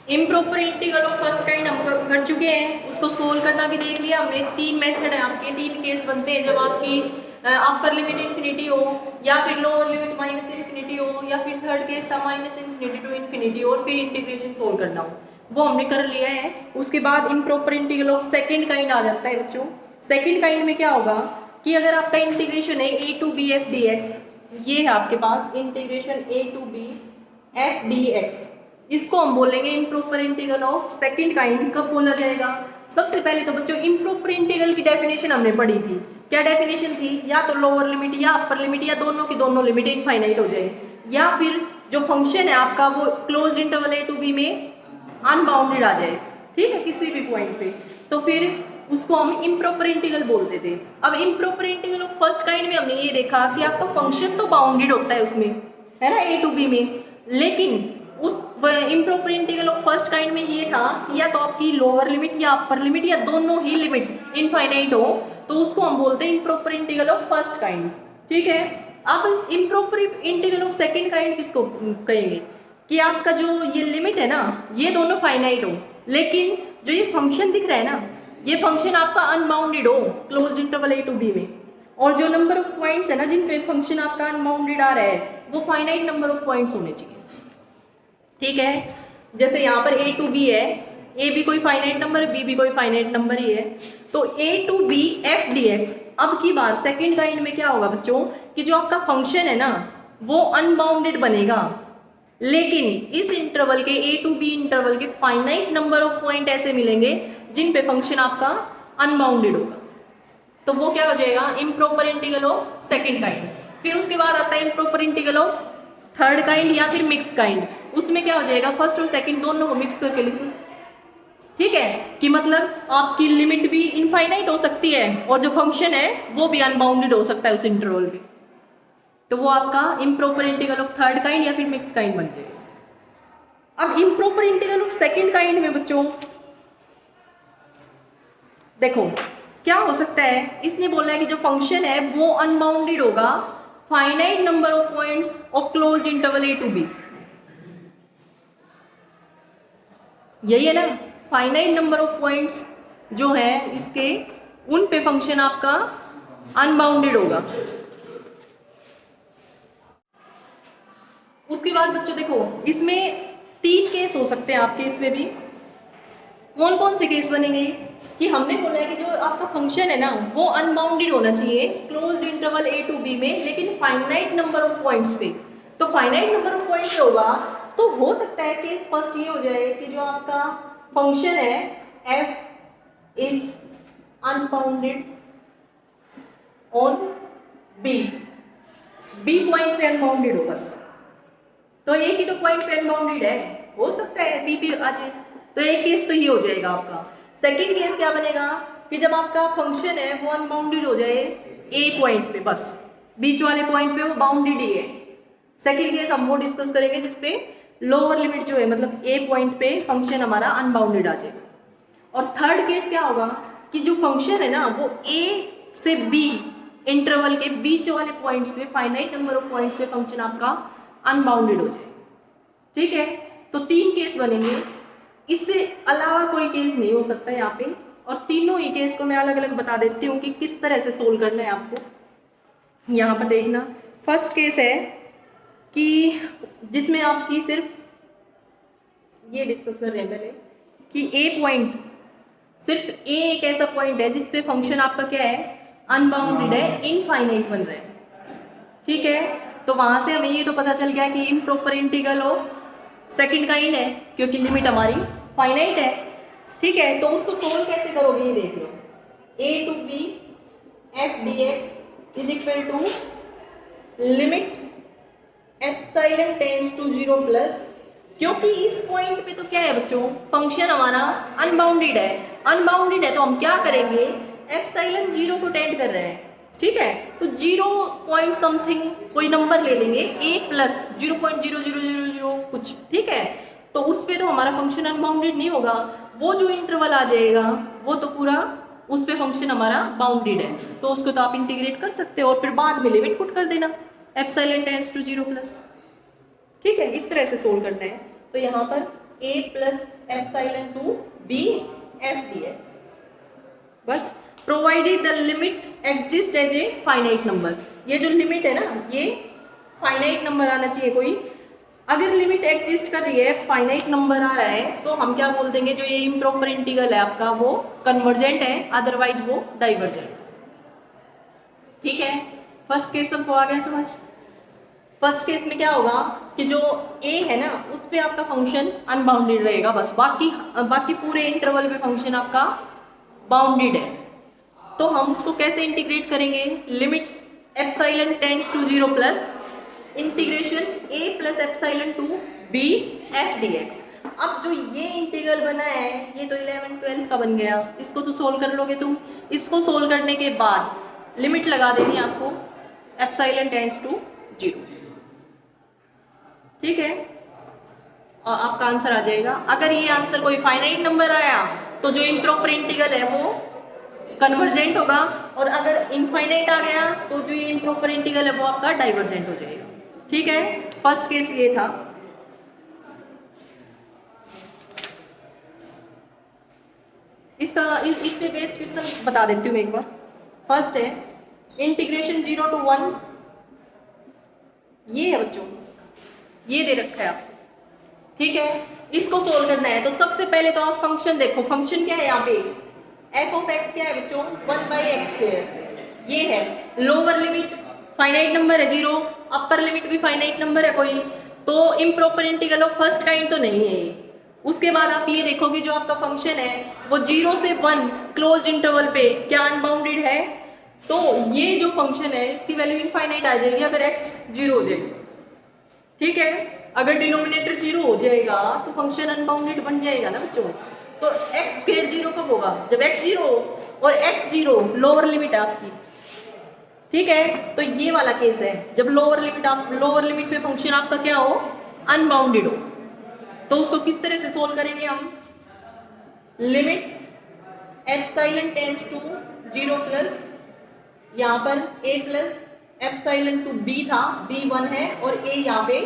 Improper integral of first kind हम कर चुके हैं, उसको सोल्व करना भी देख लिया हमने। 3 मेथड है आपके, 3 केस बनते हैं जब आपकी अपर लिमिट इन्फिनिटी हो, या फिर लोअर लिमिट माइनस इन्फिनिटी हो, या फिर थर्ड केस था माइनस इन्फिनिटी टू इन्फिनिटी और फिर इंटीग्रेशन सोल्व करना हो, वो हमने कर लिया है। उसके बाद improper integral of second kind आ जाता है बच्चों। सेकेंड काइंड में क्या होगा कि अगर आपका इंटीग्रेशन है a to B F D X, ये है आपके पास integration a to B F D X, इसको हम बोलेंगे improper integral of second kind. कब बोला जाएगा? सबसे पहले तो बच्चों इम्प्रॉपर इंटीग्रल की डेफिनेशन हमने पढ़ी थी। क्या डेफिनेशन थी? या तो लोअर लिमिट या अपर लिमिट या दोनों की दोनों लिमिट इनफाइनाइट हो जाए, या फिर जो फंक्शन है आपका वो closed interval A to B में अनबाउंडेड आ जाए, ठीक है, किसी भी पॉइंट पे, तो फिर उसको हम इम्प्रॉपर इंटीग्रल बोलते थे। अब improper integral of first kind में हमने ये देखा कि आपका फंक्शन तो बाउंडेड होता है उसमें, है ना, ए टू बी में, लेकिन उस improper integral of first kind में ये था कि या तो आपकी लोअर लिमिट या अपर लिमिट या दोनों ही लिमिट इनफाइनाइट हो, तो उसको हम बोलते हैं improper integral of first kind, ठीक है। अब improper integral of second kind किसको कहेंगे? कि आपका जो ये लिमिट है ना, ये दोनों फाइनाइट हो, लेकिन जो ये फंक्शन दिख रहा है ना, ये फंक्शन आपका अनबाउंडेड हो closed interval A to B में, और जो नंबर ऑफ पॉइंट्स है ना जिन पे फंक्शन आपका अनबाउंडेड आ रहा है, वो फाइनाइट नंबर ऑफ पॉइंट्स होने चाहिए, ठीक है। जैसे यहाँ पर a टू बी है, a भी कोई फाइनाइट नंबर है, b भी कोई फाइनाइट नंबर ही है, तो a to B F D X. अब की बार सेकेंड काइंड में क्या होगा बच्चों कि जो आपका फंक्शन है ना वो अनबाउंडेड बनेगा, लेकिन इस इंटरवल के a टू बी इंटरवल के फाइनाइट नंबर ऑफ पॉइंट ऐसे मिलेंगे जिन पे फंक्शन आपका अनबाउंडेड होगा, तो वो क्या हो जाएगा? Improper integral of second kind. फिर उसके बाद आता है improper integral of third kind या फिर मिक्स्ड काइंड। उसमें क्या हो जाएगा? फर्स्ट और सेकंड दोनों को मिक्स करके लिख दो, ठीक है, कि मतलब आपकी लिमिट भी इनफाइनाइट हो सकती है और जो फंक्शन है वो भी अनबाउंडेड हो सकता है उस इंटरवल में, तो वो आपका improper integral of third kind या फिर मिक्स्ड काइंड बन जाएगा। अब improper integral of second kind में बच्चों देखो क्या हो सकता है, इसने बोला है कि जो फंक्शन है वो अनबाउंडेड होगा finite number of points of closed interval A to B, यही है ना, फाइनाइट नंबर ऑफ पॉइंट्स जो है इसके, उन पे फंक्शन आपका अनबाउंडेड होगा। उसके बाद बच्चों देखो इसमें 3 केस हो सकते हैं आपके, इसमें भी कौन कौन से केस बनेंगे कि हमने बोला है कि जो आपका फंक्शन है ना वो अनबाउंडेड होना चाहिए closed interval A to B में, लेकिन फाइनाइट नंबर ऑफ पॉइंट्स पे, तो फाइनाइट नंबर ऑफ पॉइंट्स होगा, तो हो सकता है केस फर्स्ट ये हो जाए कि जो आपका फंक्शन है f is unbounded on b point पे अनबाउंडेड हो बस, तो एक ही तो पॉइंट पे अनबाउंडेड है, हो सकता है b पे आ जाए, तो एक केस तो ये हो जाएगा आपका। सेकंड केस क्या बनेगा कि जब आपका फंक्शन है वो अनबाउंडेड हो जाए a पॉइंट पे, बस बीच वाले पॉइंट पे वो बाउंडेड ही है। सेकंड केस हम वो डिस्कस करेंगे जिसपे लोअर लिमिट जो है मतलब a पॉइंट पे फंक्शन हमारा अनबाउंडेड आ जाएगा। और थर्ड केस क्या होगा कि जो फंक्शन है ना वो a से b इंटरवल के बीच वाले पॉइंट्स पे, फाइनाइट नंबर ऑफ पॉइंट्स पे फंक्शन आपका अनबाउंडेड हो जाए, ठीक है। तो 3 केस बनेंगे, इससे अलावा कोई केस नहीं हो सकता यहाँ पे, और तीनों ही केस को मैं अलग अलग बता देती हूँ कि किस तरह से सोल्व करना है आपको। यहाँ पर देखना, फर्स्ट केस है कि जिसमें आपकी सिर्फ ये डिस्कस कर रहे हैं पहले कि ए पॉइंट, सिर्फ ए एक ऐसा पॉइंट है जिसपे फंक्शन आपका क्या है? अनबाउंडेड है, इनफाइनाइट बन रहा है, ठीक है। तो वहां से हमें ये तो पता चल गया कि improper integral of second kind है क्योंकि लिमिट हमारी फाइनाइट है, ठीक है। तो उसको सोल्व कैसे करोगे ये देख लो, a to B F D X is equal to limit epsilon tends to 0 plus, क्योंकि इस पॉइंट पे तो क्या है बच्चों, फंक्शन हमारा अनबाउंडेड है तो हम क्या करेंगे, एप्सिलॉन 0 को टेंड कर रहे हैं, ठीक है, तो 0 पॉइंट समथिंग कोई नंबर ले लेंगे a प्लस 0.0000 कुछ, ठीक है। तो उस पर तो हमारा फंक्शन अनबाउंडेड नहीं होगा, वो जो इंटरवल आ जाएगा वो तो पूरा उस पर फंक्शन हमारा बाउंडेड है, तो उसको तो आप इंटीग्रेट कर सकते हो और फिर बाद में लिमिट पुट कर देना एप्सिलॉन टेंड्स टू 0 प्लस, ठीक है। इस तरह से सोल्व करना है। तो यहाँ पर a plus epsilon to b f dx। बस provided the limit exist as a finite number. ये जो लिमिट है ना, ये फाइनाइट नंबर आना चाहिए कोई। अगर लिमिट एग्जिस्ट कर रही है, फाइनाइट नंबर आ रहा है, तो हम क्या बोल देंगे, जो ये इम्प्रॉपर इंटीग्रल है आपका वो कन्वर्जेंट है, अदरवाइज वो डाइवर्जेंट। ठीक है, फर्स्ट केस सबको आ गया समझ। फर्स्ट केस में क्या होगा कि जो a है ना, उस पे आपका फंक्शन अनबाउंडेड रहेगा बस, बाकी पूरे इंटरवल पे फंक्शन आपका बाउंडेड है। तो हम उसको कैसे इंटीग्रेट करेंगे, limit epsilon tends to 0 plus integration a plus epsilon to b f dx। अब जो ये इंटीग्रल बना है, ये तो 11th-12th का बन गया, इसको तो सोल्व कर लोगे तुम। इसको सोल्व करने के बाद लिमिट लगा देनी आपको एप्सिलॉन टेंड्स टू 0। ठीक है, और आपका आंसर आ जाएगा। अगर ये आंसर कोई फाइनाइट नंबर आया तो जो इम्प्रॉपर इंटीग्रल है वो कन्वर्जेंट होगा, और अगर इनफाइनाइट आ गया तो जो ये इम्प्रॉपर इंटीग्रल है वो आपका डाइवर्जेंट हो जाएगा। ठीक है, फर्स्ट केस ये था। इस पे बेस्ड क्वेश्चन बता देती हूँ मैं एक बार। फर्स्ट है इंटीग्रेशन 0 to 1, ये है बच्चों, ये दे रखा है आप। ठीक है, इसको सोल्व करना है तो सबसे पहले तो आप फंक्शन देखो। फंक्शन क्या है यहाँ पे, f ऑफ x क्या है बच्चों, 1/x²। ये है लोअर लिमिट, फाइनाइट नंबर है 0, अपर लिमिट भी फाइनाइट नंबर है कोई, तो improper integral of first kind तो नहीं है ये। उसके बाद आप ये देखोगे जो आपका फंक्शन है वो 0 से 1 क्लोज्ड इंटरवल पे क्या अनबाउंडेड है, तो ये जो फंक्शन है इसकी वैल्यू इनफाइनाइट आ जाएगी अगर x 0 हो जाए। ठीक है, अगर डिनोमिनेटर 0 हो जाएगा तो फंक्शन अनबाउंडेड बन जाएगा ना बच्चों। तो x² 0 कब होगा, जब x 0 और x 0 लोअर लिमिट है आपकी। ठीक है, तो ये वाला केस है जब लोअर लिमिट पे फंक्शन आपका क्या हो, अनबाउंडेड हो। तो उसको किस तरह से सोल्व करेंगे हम, limit epsilon tends to 0 plus, यहाँ पर a plus epsilon to b था, b 1 है और a यहाँ पे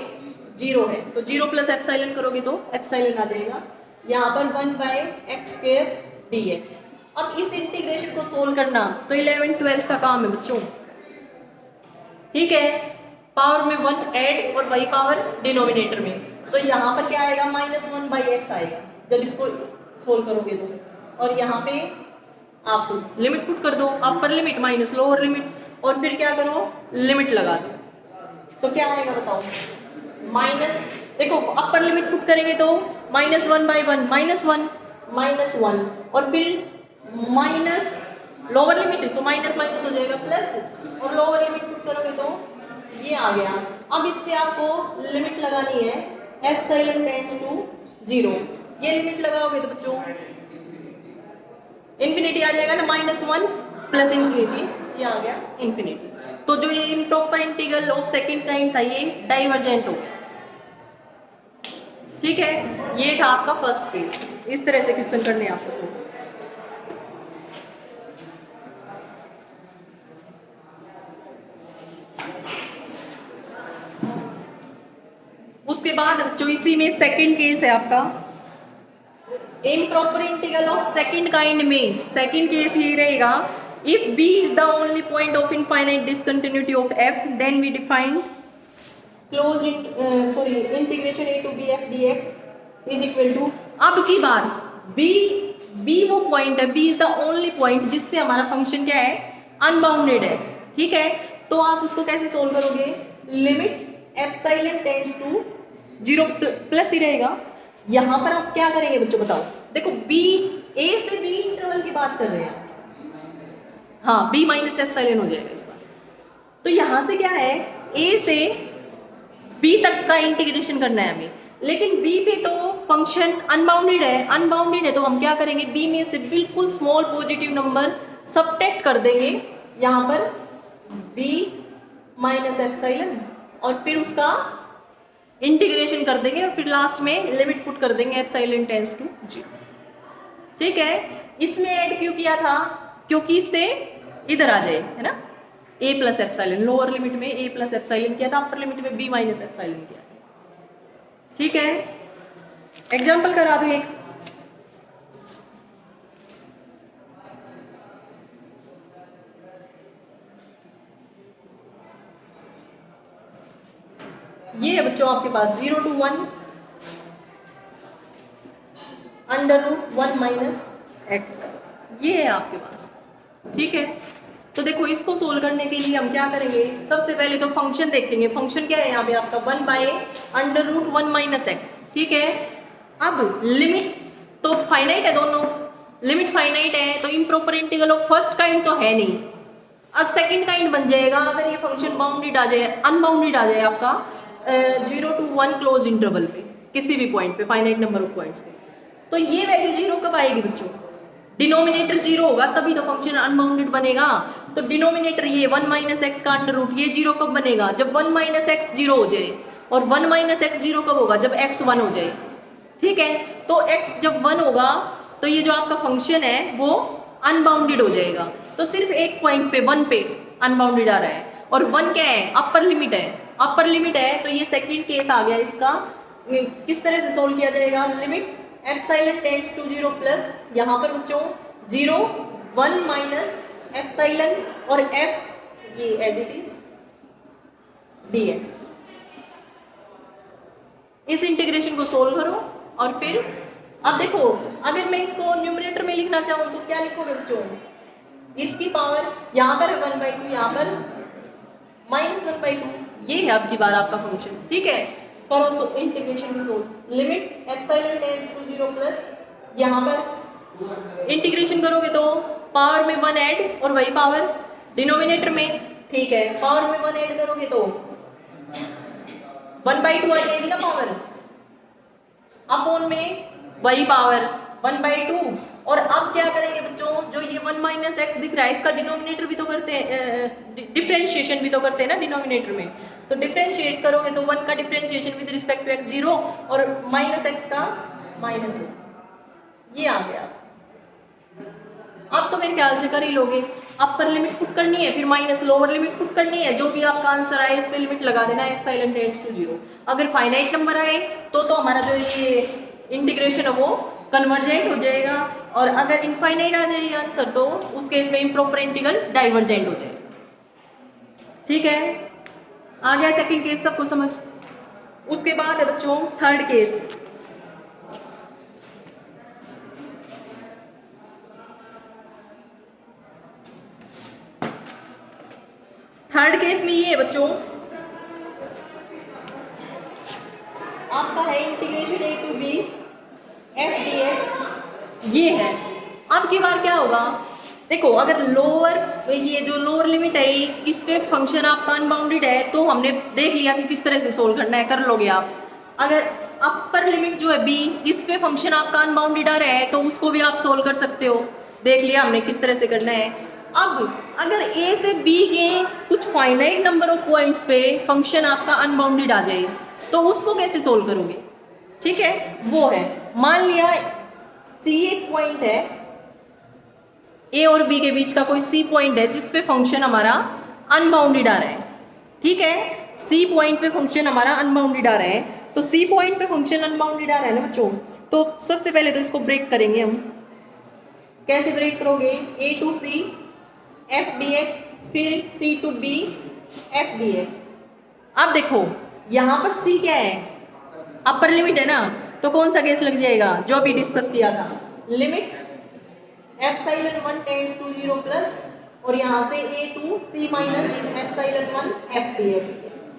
0 है, तो 0 प्लस एप्सिलॉन करोगे तो एप्सिलॉन आ जाएगा, यहाँ पर 1/x² dx। अब इस इंटीग्रेशन को सोल्व करना तो 11th-12th का काम है बच्चों। ठीक है, पावर में 1 ऐड और y पावर डिनोमिनेटर में, तो यहाँ पर क्या आएगा, -1/x आएगा जब इसको सोल्व करोगे तो। और यहाँ पे आप लिमिट पुट कर दो, upper limit minus lower limit, और फिर क्या करो, लिमिट लगा दो, तो क्या आएगा बताओ, माइनस, देखो अपर लिमिट पुट करेंगे तो -1/1 -1 और फिर माइनस लोअर लिमिट तो माइनस माइनस हो जाएगा प्लस, और लोअर लिमिट पुट करोगे तो ये आ गया। अब इस पे आपको लिमिट लगानी है एप्सिलॉन टेंड्स टू 0। ये लिमिट लगाओगे तो बच्चों इन्फिनिटी आ जाएगा ना, -1 प्लस इन्फिनिटी, ये आ गया इन्फिनिटी। तो जो ये improper integral of second kind था ये डाइवर्जेंट हो गया। ठीक है, ये था आपका फर्स्ट केस। इस तरह से क्वेश्चन करने हैं आपको। उसके बाद जो इसी में सेकंड केस है आपका, improper integral of second kind में सेकंड केस ये रहेगा, if b is the only point of infinite discontinuity of f then we define closed integration a to b f dx is equal to, अब की बार b वो point है, b is the only point जिस पे हमारा function क्या है, अनबाउंडेड है। ठीक है, तो आप उसको कैसे सोल्व करोगे, limit epsilon tends to 0 plus ही रहेगा। यहाँ पर आप क्या करेंगे बच्चों बताओ, देखो b a से b इंटरवल की बात कर रहे हैं, हाँ b माइनस एप्सिलॉन हो जाएगा इसका। तो यहाँ से क्या है, a से b तक का इंटीग्रेशन करना है हमें, लेकिन b पे तो फंक्शन अनबाउंडेड है तो हम क्या करेंगे, b में से बिल्कुल स्मॉल पॉजिटिव नंबर सबट्रैक्ट कर देंगे यहाँ पर b माइनस एप्सिलॉन, और फिर उसका इंटीग्रेशन कर देंगे, और फिर लास्ट में लिमिट पुट कर देंगे एप्सिलॉन टेंड्स टू 0। ठीक है, इसमें ऐड क्यों किया था, क्योंकि इससे इधर आ जाए, है ना, a plus epsilon, lower limit में a प्लस एप्सिलॉन किया था, अपर लिमिट में b माइनस एप्सिलॉन किया था। ठीक है, एग्जाम्पल करा दो एक। ये है बच्चों आपके पास 0 to 1 √1 माइनस एक्स, ये है आपके पास। ठीक है, तो देखो इसको सोल्व करने के लिए हम क्या करेंगे, सबसे पहले तो फंक्शन देखेंगे। फंक्शन क्या है यहाँ पे आपका 1/√1 माइनस एक्स। ठीक है, अब लिमिट तो फाइनाइट है, दोनों लिमिट फाइनाइट है, तो improper integral of first kind तो है नहीं। अब सेकंड काइंड बन जाएगा अगर ये फंक्शन बाउंडेड आ जाए, अनबाउंडेड आ जाए आपका 0 to 1 क्लोज इंटरवल पे, किसी भी पॉइंट पे, फाइनाइट नंबर ऑफ पॉइंट्स पे। तो ये वैल्यू 0 कब आएगी बच्चों, डिनोमिनेटर 0 होगा तभी तो फंक्शन अनबाउंडेड बनेगा। तो डिनोमिनेटर ये 1 माइनस एक्स का अंडर रूट, ये 0 कब बनेगा, जब 1 माइनस एक्स 0 हो जाए। और 1 माइनस एक्स 0 कब होगा, जब x 1 हो जाए। ठीक है, तो x जब 1 होगा तो ये जो आपका फंक्शन है वो अनबाउंडेड हो जाएगा। तो सिर्फ एक पॉइंट पे 1 पे अनबाउंडेड आ रहा है, और 1 क्या है, अपर लिमिट है। अपर लिमिट है तो ये सेकंड केस आ गया इसका। किस तरह से सोल्व किया जाएगा, limit epsilon tends to 0 plus, यहाँ पर बच्चों 0 1 माइनस एप्सिलॉन और f ये एज इट इज dx। इस इंटीग्रेशन को सोल्व करो और फिर अब देखो, अगर मैं इसको न्यूमरेटर में लिखना चाहूँ तो क्या लिखोगे बच्चों, इसकी पावर यहाँ पर 1/2, यहाँ पर -1/2, ये है आपकी बार आपका फंक्शन। ठीक है, करो इंटीग्रेशन को solve. Limit epsilon tends to 0 plus, यहाँ पर इंटीग्रेशन करोगे तो पावर में 1 ऐड और वही पावर डिनोमिनेटर में। ठीक है, पावर में 1 ऐड करोगे तो 1/2 आ जाएगी ना पावर, अपॉन में वही पावर 1/2। और अब क्या करेंगे बच्चों, जो ये 1 माइनस एक्स दिख रहा है इसका डिनोमिनेटर भी तो करते हैं, डिफरेंशिएशन भी तो करते हैं ना डिनोमिनेटर में। तो डिफरेंशिएट करोगे तो 1 का differentiation with respect to x 0 और माइनस एक्स का -1, ये आ गया। अब तो मेरे ख्याल से कर ही लोगे। अपर लिमिट पुट करनी है, फिर माइनस लोअर लिमिट पुट करनी है, जो भी आपका आंसर आए इस पे लिमिट लगा देना है एप्सिलॉन टेंड्स टू 0। अगर फाइनाइट नंबर आए तो हमारा जो ये इंटीग्रेशन है वो कन्वर्जेंट हो जाएगा, और अगर इनफाइनाइट आ जाए आंसर तो उस केस में इम्प्रॉपर इंटीग्रल डाइवर्जेंट हो जाएगा। ठीक है, आ गया सेकंड केस सबको समझ। उसके बाद है बच्चों थर्ड केस। थर्ड केस में ये है बच्चों, आपका है integration a to b f dx, ये है। अब की बार क्या होगा, देखो अगर लोअर, ये जो लोअर लिमिट है इस पे फंक्शन आपका अनबाउंडेड है तो हमने देख लिया कि किस तरह से सोल्व करना है, कर लोगे आप। अगर अपर लिमिट जो है b, इस पे फंक्शन आपका अनबाउंडेड आ रहा है तो उसको भी आप सोल्व कर सकते हो, देख लिया हमने किस तरह से करना है। अब अगर a से b के कुछ फाइनाइट नंबर ऑफ पॉइंट्स पे फंक्शन आपका अनबाउंडेड आ जाए तो उसको कैसे सोल्व करोगे। ठीक है, वो है, मान लिया c एक पॉइंट है, a और b के बीच का कोई c पॉइंट है जिस पे फंक्शन हमारा अनबाउंडेड आ रहा है। ठीक है, c पॉइंट पे फंक्शन हमारा अनबाउंडेड आ रहा है, तो c पॉइंट पे फंक्शन अनबाउंडेड आ रहा है ना बच्चों, तो सबसे पहले तो इसको ब्रेक करेंगे हम। कैसे ब्रेक करोगे, a to c f dx, फिर c to b f dx। अब देखो यहाँ पर c क्या है, अपर लिमिट है ना, तो कौन सा केस लग जाएगा जो अभी डिस्कस किया था, limit epsilon 1 tends to 0 plus, और यहाँ से a to c minus epsilon 1 f dx,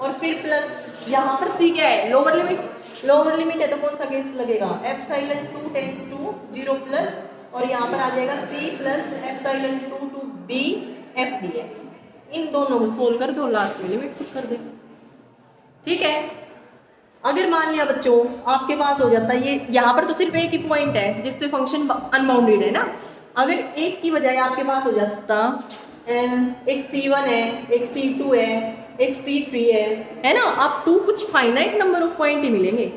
और फिर प्लस यहाँ पर c क्या है, लोअर लिमिट। लोअर लिमिट है तो कौन सा केस लगेगा, एप्सिलॉन 2 टेंड्स टू 0 प्लस, और यहाँ पर आ जाएगा c plus epsilon 2 to b f dx। इन दोनों को सोल्व कर दो, लास्ट में लिमिट पुट कर दे। ठीक है, अगर मान लिया बच्चों आपके पास हो जाता है, ये यहाँ पर तो सिर्फ एक ही पॉइंट है जिस पे फंक्शन अनबाउंडेड है ना, अगर एक की बजाय आपके पास हो जाता एक c1 है, एक c2 है, एक c3 है ना, आप कुछ फाइनाइट नंबर ऑफ पॉइंट ही मिलेंगे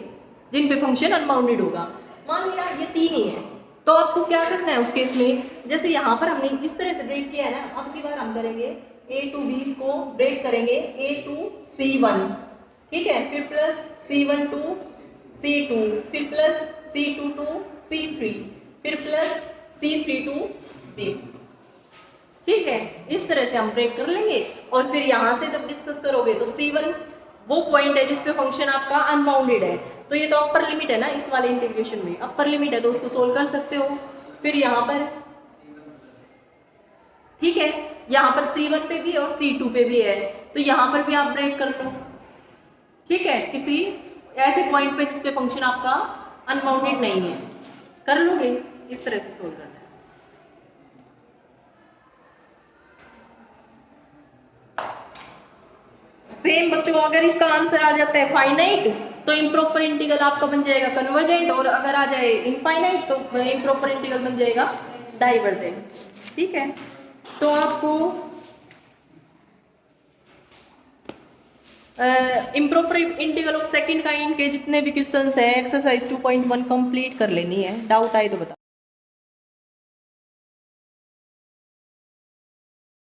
जिन पे फंक्शन अनबाउंडेड होगा। मान लिया ये 3 ही है, तो आपको क्या करना है उस केस में, जैसे यहाँ पर हमने इस तरह से ब्रेक किया है ना, अब की बार हम करेंगे a to b को ब्रेक करेंगे a to c1, ठीक है, फिर प्लस c1 to C2, फिर प्लस C2 टू C3, फिर प्लस C3 टू B। ठीक है, इस तरह से हम ब्रेक कर लेंगे और फिर यहाँ से जब डिस्कस करोगे तो C1 वो पॉइंट है जिसपे फंक्शन आपका अनबाउंडेड है, तो ये तो अपर लिमिट है ना इस वाले इंटीग्रेशन में, अपर लिमिट है तो उसको सोल्व कर सकते हो। फिर यहाँ पर ठीक है, यहाँ पर C1 पे भी और C2 पे भी है, तो यहाँ पर भी आप ब्रेक कर लो। ठीक है, किसी ऐसे पॉइंट पे जिसपे फंक्शन आपका अनबाउंडेड नहीं है, कर लोगे, इस तरह से सोल्व करना है। सेम बच्चों, अगर इसका आंसर आ जाता है फाइनाइट तो इम्प्रॉपर इंटीग्रल आपका बन जाएगा कन्वर्जेंट, और अगर आ जाए इनफाइनाइट तो इम्प्रॉपर इंटीग्रल बन जाएगा डाइवर्जेंट। ठीक है, तो आपको improper integral of second kind के जितने भी क्वेश्चंस हैं एक्सरसाइज 2.1 कंप्लीट कर लेनी है। डाउट आए तो बता।